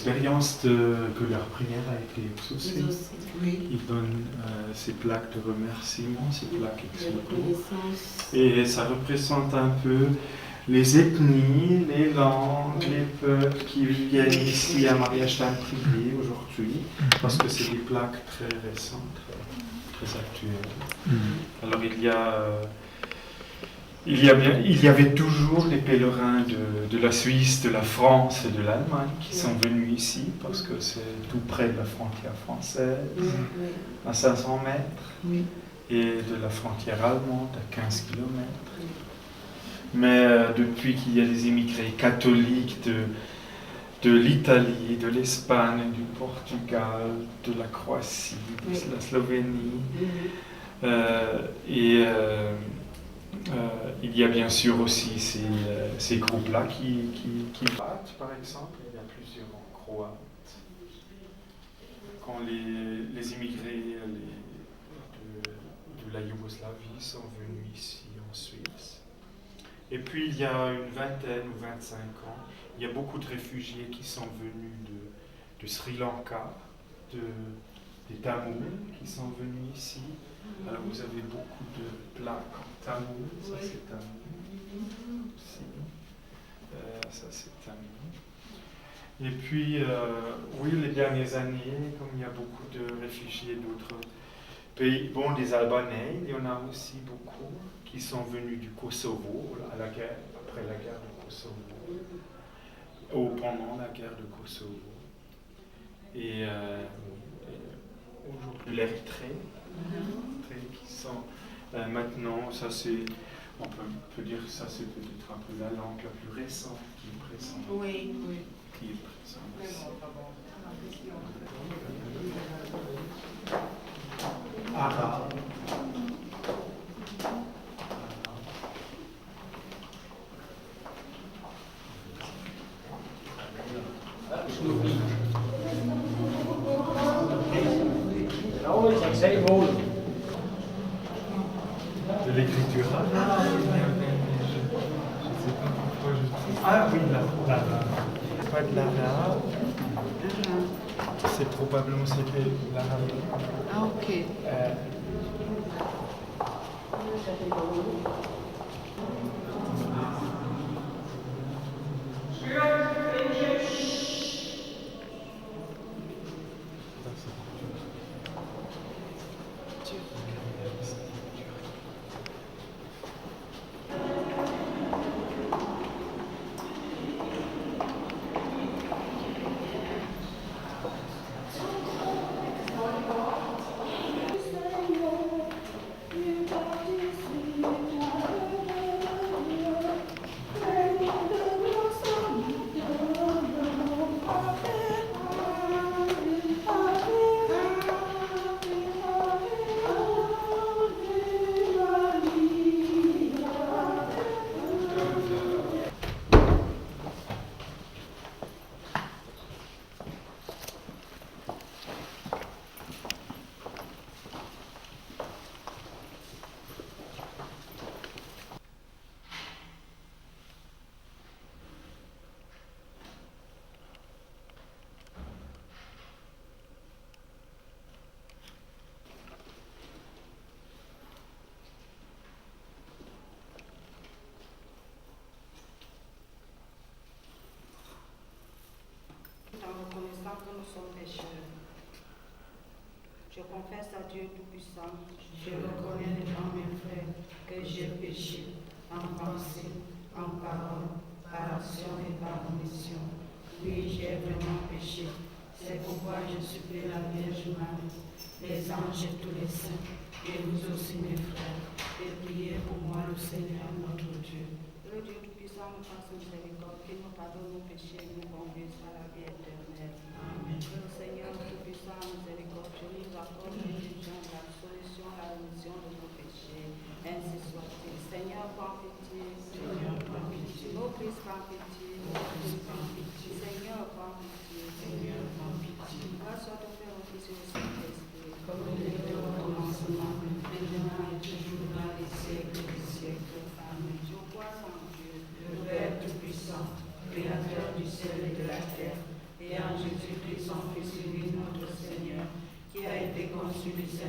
l'expérience que leur prière a été exaucée. Oui. Ils donnent ces plaques de remerciement, ces plaques ex voto. Reconnaissance. Et ça représente un peu les ethnies, les langues, les peuples qui viennent ici à Mariastein prier aujourd'hui, parce que c'est des plaques très récentes, très actuelles. Alors il y avait toujours les pèlerins de la Suisse, de la France et de l'Allemagne qui sont venus ici, parce que c'est tout près de la frontière française, à 500 mètres, et de la frontière allemande à 15 km. Mais depuis qu'il y a des immigrés catholiques de l'Italie, de l'Espagne, du Portugal, de la Croatie, de la Slovénie, il y a bien sûr aussi ces groupes-là qui battent, par exemple. Il y a plusieurs en croate. Quand les immigrés de la Yougoslavie sont venus ici en Suisse. Et puis il y a une vingtaine ou 25 ans, il y a beaucoup de réfugiés qui sont venus de Sri Lanka, des Tamouls qui sont venus ici. Alors vous avez beaucoup de plaques en tamoul, ça c'est tamoul aussi, ça c'est tamoul. Et puis, oui, les dernières années, comme il y a beaucoup de réfugiés d'autres pays, bon, des Albanais, il y en a aussi beaucoup qui sont venus du Kosovo à la guerre, après la guerre du Kosovo, ou pendant la guerre du Kosovo. Et aujourd'hui, de l'Érythrée, qui sont maintenant, ça c'est, on peut dire que ça c'est peut-être un peu la langue la plus récente qui est présente. Oui. Qui est présente ici. Arabe. De l'écriture arabe. Je ne sais pas pourquoi je trouve. Ah oui, l'arabe. Pas de l'arabe. C'est probablement c'était l'arabe. Ah, ok. Reconnaissant que nous sommes pécheurs. Je confesse à Dieu Tout-Puissant, je reconnais devant mes frères que j'ai péché en pensée, en parole, par action et par omission. Oui, j'ai vraiment péché. C'est pourquoi je supplie la Vierge Marie, les anges et tous les saints, et vous aussi mes frères, et priez pour moi le Seigneur notre Dieu. Le Dieu Tout-Puissant nous fasse miséricorde, qu'il nous pardonne nos péchés et nous conduise à la vie éternelle. Amen. Le Seigneur Tout-Puissant, miséricordieux, nous accorde l'indulgence, la solution, la rémission de nos péchés. Ainsi soit-il. Seigneur, prends pitié. Seigneur, prends pitié. Ô Christ, prends pitié. Ô Christ, prends pitié. Seigneur, prends pitié. Seigneur, prends pitié. Grâce soit au Père, au Fils et au Saint-Esprit. Comme il était au commencement, maintenant et toujours dans les siècles des siècles. Amen. Je crois en Dieu, le Père Tout-Puissant, Créateur du ciel et de la terre, et en Jésus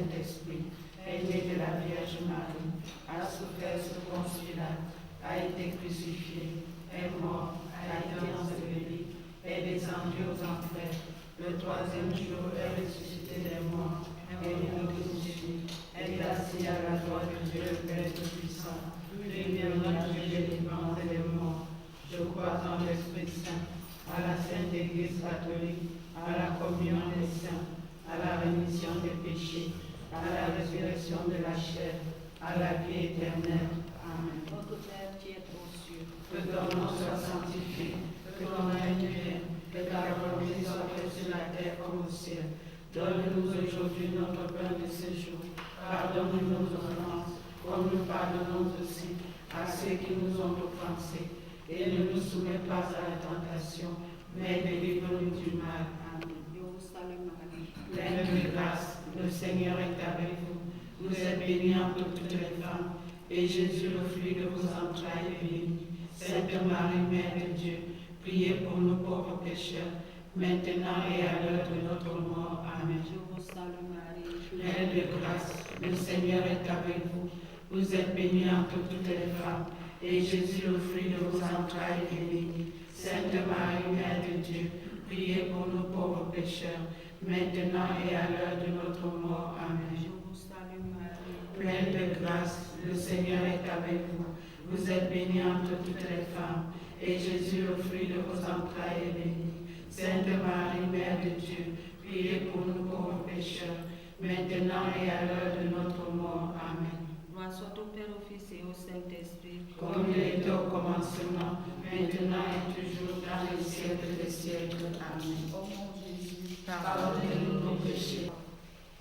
Saint-Esprit, est né de la Vierge Marie, a souffert sous Ponce Pilate, a été crucifié, est mort, a été enseveli, est descendu aux enfers. Le troisième jour est ressuscité des morts, est monté aux cieux, est assis à la droite de Dieu le Père Tout-Puissant. Il viendra juger les vivants et les morts. Je crois en l'Esprit Saint, à la Sainte Église catholique, à la communion des saints, à la rémission des péchés, à la résurrection de la chair, à la vie éternelle. Amen. Notre Père qui es aux cieux, que ton nom soit sanctifié, que ton règne vienne, que ta volonté soit faite sur la terre comme au ciel. Donne-nous aujourd'hui notre pain de ce jour. Pardonne-nous nos offenses, comme nous pardonnons aussi à ceux qui nous ont offensés. Et ne nous soumets pas à la tentation, mais délivre-nous du mal. Amen. Je vous salue Marie, pleine de grâce, le Seigneur est avec vous. Vous êtes bénie entre toutes les femmes, et Jésus, le fruit de vos entrailles, est béni. Sainte Marie, Mère de Dieu, priez pour nous pauvres pécheurs, maintenant et à l'heure de notre mort. Amen. Je vous salue Marie, pleine de grâce, le Seigneur est avec vous. Vous êtes bénie entre toutes les femmes, et Jésus, le fruit de vos entrailles, est béni. Sainte Marie, Mère de Dieu, priez pour nous pauvres pécheurs, maintenant et à l'heure de notre mort. Amen. Je vous salue Marie, pleine de grâce, le Seigneur est avec vous. Vous êtes bénie entre toutes les femmes, et Jésus, le fruit de vos entrailles, est béni. Sainte Marie, Mère de Dieu, priez pour nous pauvres pécheurs, maintenant et à l'heure de notre mort. Amen. Gloire soit au Père, au Fils et au Saint-Esprit, comme il était au commencement, maintenant et toujours, dans les siècles des siècles. Amen. Ô mon Jésus, pardonnez-nous nos péchés.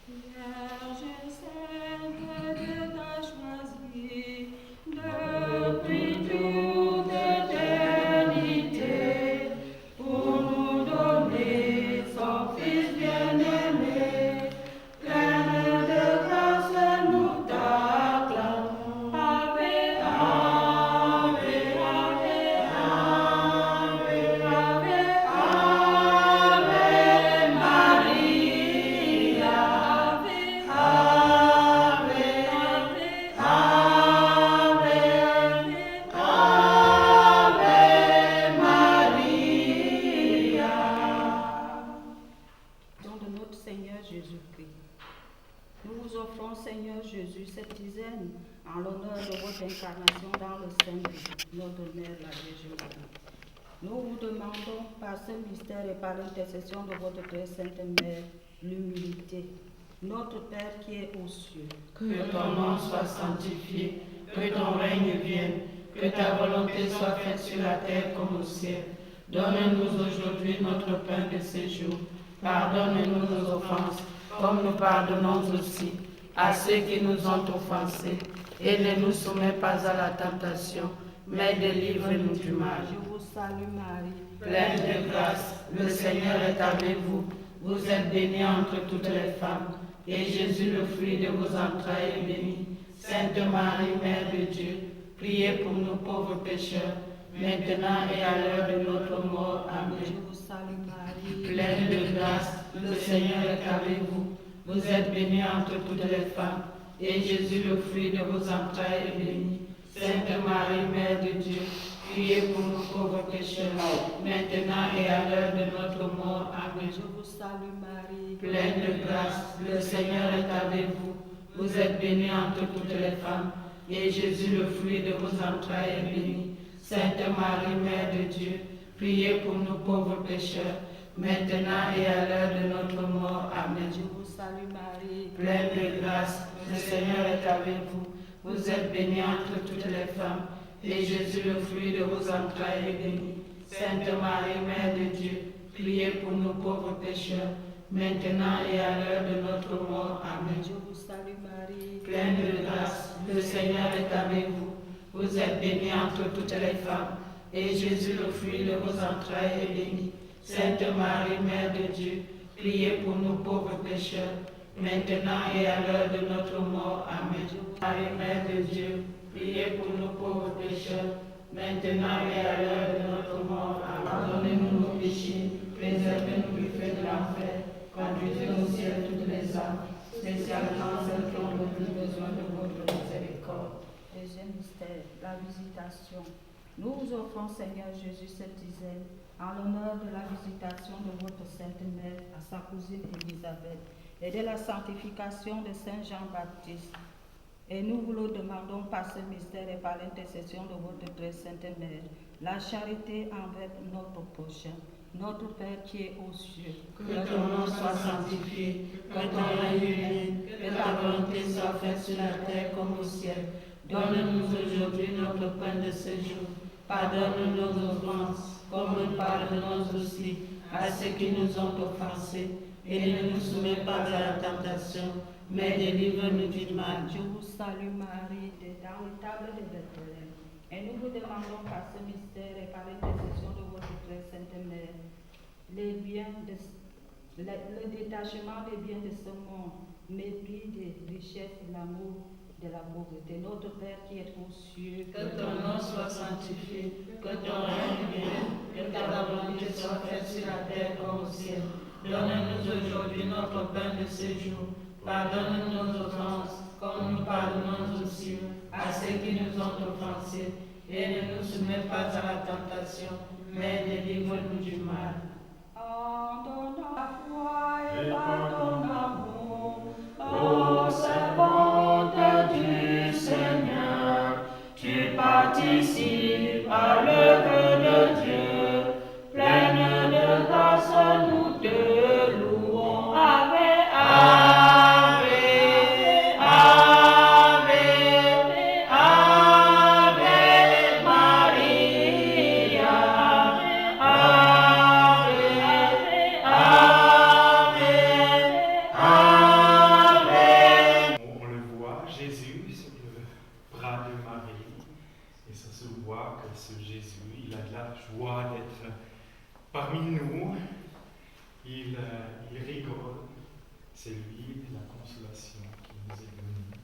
Vierge sainte, Dieu t'a choisi depuis toute éternité pour nous donner son Fils bien-aimé, pleine de grâce, nous t'acclamons. Ave, Ave, Ave, Ave, Ave, Ave Maria, Ave, Ave, Ave, Ave Maria. Nom de notre Seigneur Jésus-Christ. Nous vous offrons, Seigneur Jésus, cette dizaine en l'honneur de votre incarnation dans le sein de notre Mère, la Vierge Marie. Nous vous demandons par ce mystère et par l'intercession de votre très sainte Mère, l'humilité. Notre Père qui est aux cieux, que ton nom soit sanctifié, que ton règne vienne, que ta volonté soit faite sur la terre comme au ciel. Donne-nous aujourd'hui notre pain de ce jour. Pardonne-nous nos offenses, comme nous pardonnons aussi à ceux qui nous ont offensés. Et ne nous soumets pas à la tentation, mais délivre-nous du mal. Je vous salue Marie, pleine de grâce, le Seigneur est avec vous. Vous êtes bénie entre toutes les femmes, et Jésus, le fruit de vos entrailles, est béni. Sainte Marie, Mère de Dieu, priez pour nous pauvres pécheurs, maintenant et à l'heure de notre mort. Amen. Je vous salue Marie, pleine de grâce, le Seigneur est avec vous. Vous êtes bénie entre toutes les femmes, et Jésus, le fruit de vos entrailles, est béni. Sainte Marie, Mère de Dieu, priez pour nous pauvres pécheurs, maintenant et à l'heure de notre mort. Amen. Je vous salue Marie, pleine de grâce, le Seigneur est avec vous. Vous êtes bénie entre toutes les femmes, et Jésus, le fruit de vos entrailles, est béni. Sainte Marie, Mère de Dieu, priez pour nous pauvres pécheurs, maintenant et à l'heure de notre mort. Amen. Je vous salue Marie, pleine de grâce, le Seigneur est avec vous. Vous êtes bénie entre toutes les femmes, et Jésus, le fruit de vos entrailles, est béni. Sainte Marie, Mère de Dieu, priez pour nous pauvres pécheurs, maintenant et à l'heure de notre mort. Amen. Je vous salue Marie, pleine de grâce, le Seigneur est avec vous. Vous êtes bénie entre toutes les femmes, et Jésus, le fruit de vos entrailles, est béni. Sainte Marie, Mère de Dieu, priez pour nous pauvres pécheurs, maintenant et à l'heure de notre mort. Amen. Marie, Mère de Dieu, priez pour nous pauvres pécheurs, maintenant et à l'heure de notre mort. Amen. Pardonnez-nous nos péchés, préservez-nous du feu de l'enfer, conduisez au ciel toutes les âmes, spécialement celles qui ont le plus besoin de votre miséricorde. Deuxième mystère, la visitation. Nous vous offrons, Seigneur Jésus, cette dizaine en l'honneur de la visitation de votre Sainte Mère à sa cousine Élisabeth et de la sanctification de Saint Jean-Baptiste. Et nous vous le demandons par ce mystère et par l'intercession de votre très Sainte Mère, la charité envers notre prochain, notre Père qui est aux cieux. Que ton nom soit sanctifié, que ton règne vienne, que ta volonté soit faite sur la terre comme au ciel. Donne-nous aujourd'hui notre pain de ce jour. Pardonne nos offenses, comme nous pardonnons aussi à ceux qui nous ont offensés. Et ne nous soumets pas à la tentation, mais délivre-nous du mal. Je vous salue Marie, dans le table de Bethléem. Et nous vous demandons par ce mystère et par l'intercession de votre très Sainte Mère, le détachement des biens de ce monde, mépris des richesses et l'amour de la pauvreté. Notre Père qui est aux cieux, que ton nom soit sanctifié, que ton règne vienne, que ta volonté soit faite sur la terre comme au ciel. Donne-nous aujourd'hui notre pain de ce jour. Pardonne nos offenses, comme nous pardonnons aussi à ceux qui nous ont offensés. Et ne nous soumets pas à la tentation, mais délivre-nous du mal. en donnant la foi et Et par ton amour, ô servante du Seigneur, tu participes à l'œuvre de Dieu, pleine de grâce, nous te louons. Ave, Ave, Ave, Ave Maria, Ave, Ave, Ave. On le voit, Jésus sur le bras de Marie, et ça se voit que ce Jésus, il a de la joie d'être parmi nous, il rigole, c'est lui la consolation qui nous est donnée.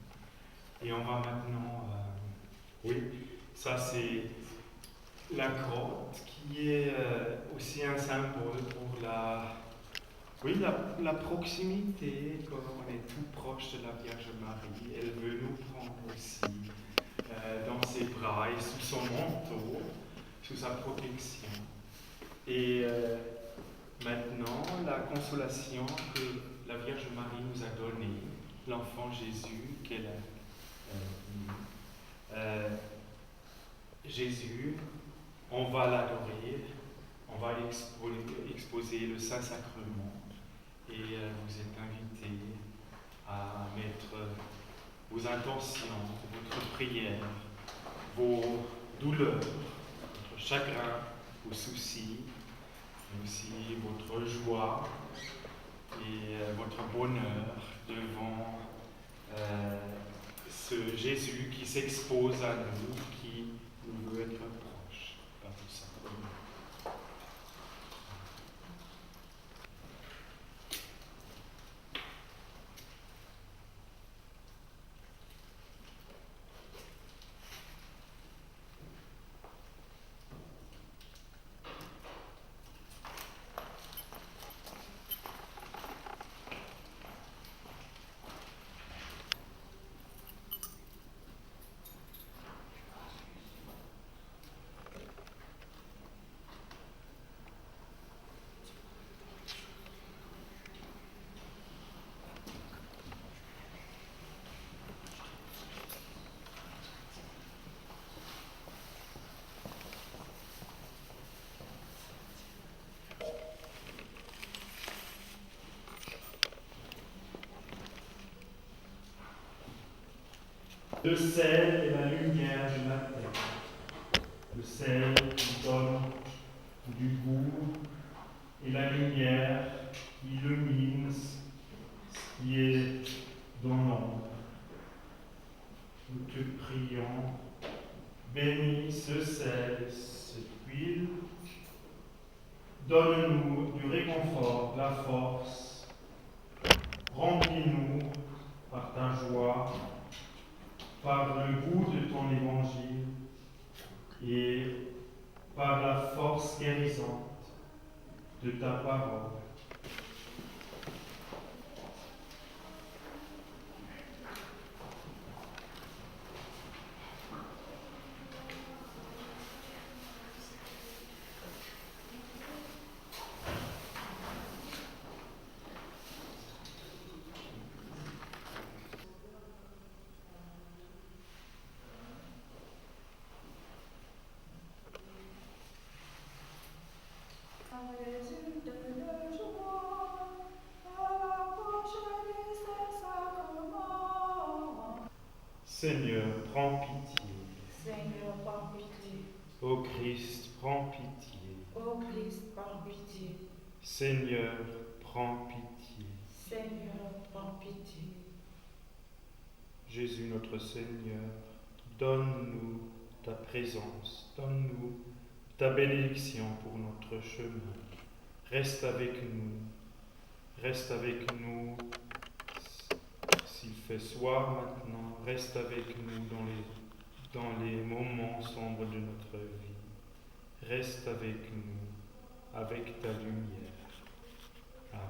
Et on va maintenant, oui, ça c'est la grotte qui est aussi un symbole pour la proximité, comme on est tout proche de la Vierge Marie. Elle veut nous prendre aussi dans ses bras et sous son manteau, sous sa protection. Et maintenant, la consolation que la Vierge Marie nous a donnée, l'enfant Jésus qu'elle a Jésus, on va l'adorer, on va exposer le Saint-Sacrement et vous êtes invités à mettre vos intentions, votre prière, vos douleurs, votre chagrin, vos soucis, mais aussi votre joie et votre bonheur devant ce Jésus qui s'expose à nous, qui nous veut être proche par tout ça. Le sel est la lumière de la terre. Le sel qui donne du goût et la lumière qui illumine ce qui est dans l'ombre. Nous te prions, bénis ce sel, cette huile, donne-nous du réconfort, de la force, remplis-nous par ta joie, par le goût de ton évangile et par la force guérissante de ta parole. Seigneur, prends pitié. Ô Christ, prends pitié. Ô Christ, prends pitié. Seigneur, prends pitié. Seigneur, prends pitié. Jésus notre Seigneur, donne-nous ta présence, donne-nous ta bénédiction pour notre chemin. Reste avec nous s'il fait soir maintenant, reste avec nous dans les moments sombres de notre vie. Reste avec nous, avec ta lumière. Amen.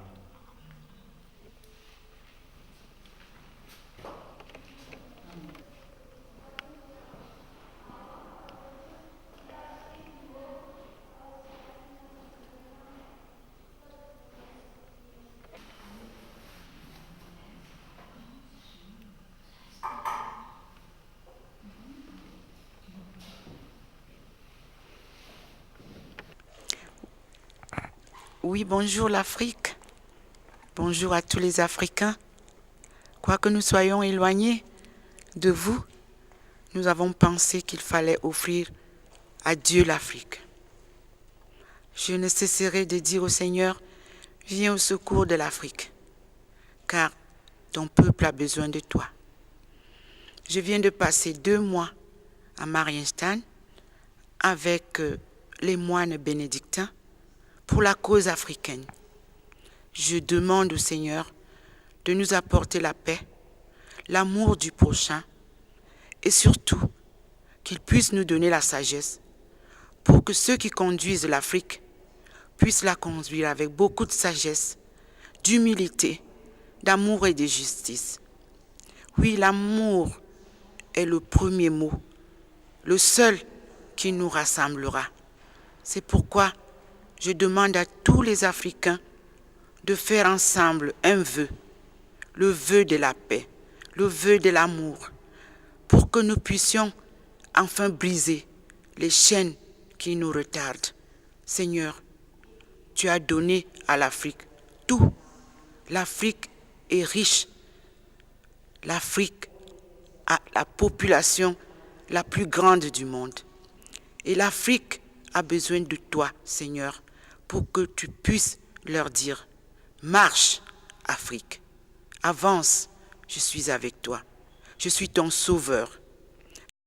Oui, bonjour l'Afrique. Bonjour à tous les Africains. Quoique nous soyons éloignés de vous, nous avons pensé qu'il fallait offrir à Dieu l'Afrique. Je ne cesserai de dire au Seigneur, viens au secours de l'Afrique, car ton peuple a besoin de toi. Je viens de passer 2 mois à Marienstein avec les moines bénédictins pour la cause africaine. Je demande au Seigneur de nous apporter la paix, l'amour du prochain et surtout qu'il puisse nous donner la sagesse pour que ceux qui conduisent l'Afrique puissent la conduire avec beaucoup de sagesse, d'humilité, d'amour et de justice. Oui, l'amour est le premier mot, le seul qui nous rassemblera. C'est pourquoi je demande à tous les Africains de faire ensemble un vœu, le vœu de la paix, le vœu de l'amour, pour que nous puissions enfin briser les chaînes qui nous retardent. Seigneur, tu as donné à l'Afrique tout. L'Afrique est riche. L'Afrique a la population la plus grande du monde. Et l'Afrique a besoin de toi, Seigneur, pour que tu puisses leur dire, marche, Afrique, avance, je suis avec toi, je suis ton sauveur.